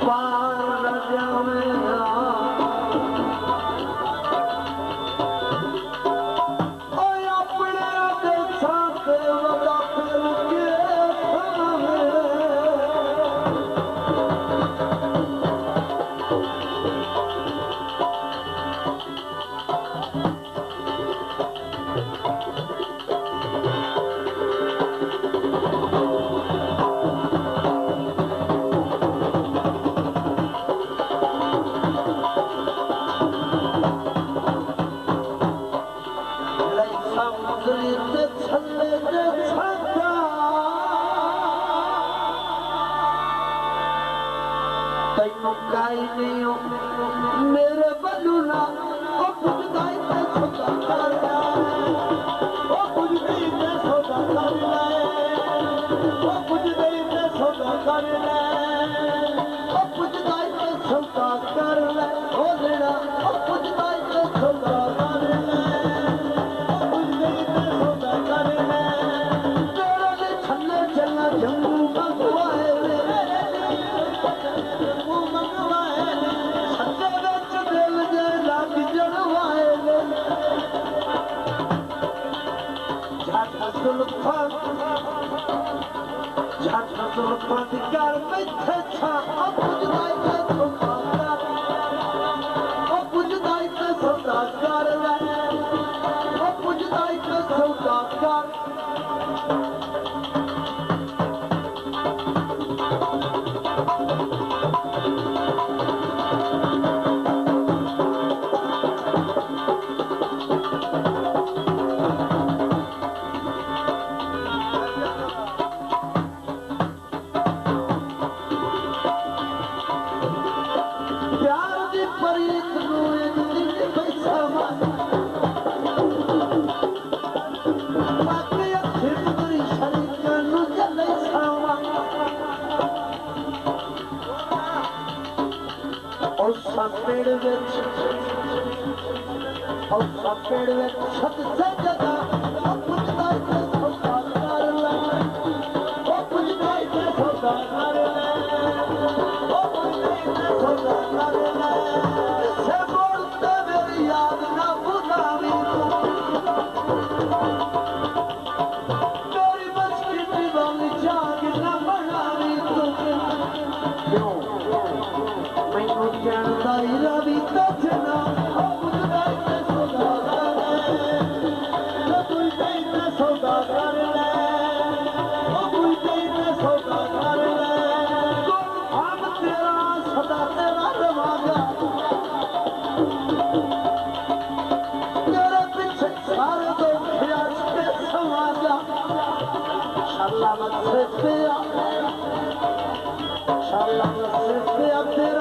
पार न जावेगा मेरे बलूना कुछ दाई ते सौदा कर कुछ दाई ते सौदा कर कुछ दाई ते सौदा कर कुछ दाई ते सौदा कर ओ लेना कुछ दाई ते सौदा कर कुछ दाई ते सौदा कर तेरे ने छन्ने चलना जम्मू मंगवाए अधिकार बैठे था कुछ दायित्व सौदागर कुछ दायित्व सौदागर कुछ दायित्व सौदागर पेड़ में छत से जगा कुछ दायित्व सौदा कर ले कुछ दायित्व सौदा कर ले कुछ दायित्व सौदा कर ले से बोलते मेरी याद ना भुलावी मेरी बचपन दीवानी जाग ना बनावी क्यों मैनू जानदा ही रवि तजना कुछ दायित्व सौदा कुछ दायित्व सौदा कर ले कुछ दायित्व सौदा कर ले हम तेरा सदा तेरा रवागा तेरे पीछे सारे दो ख्यास पे समाजा शाला मत से शाला मत से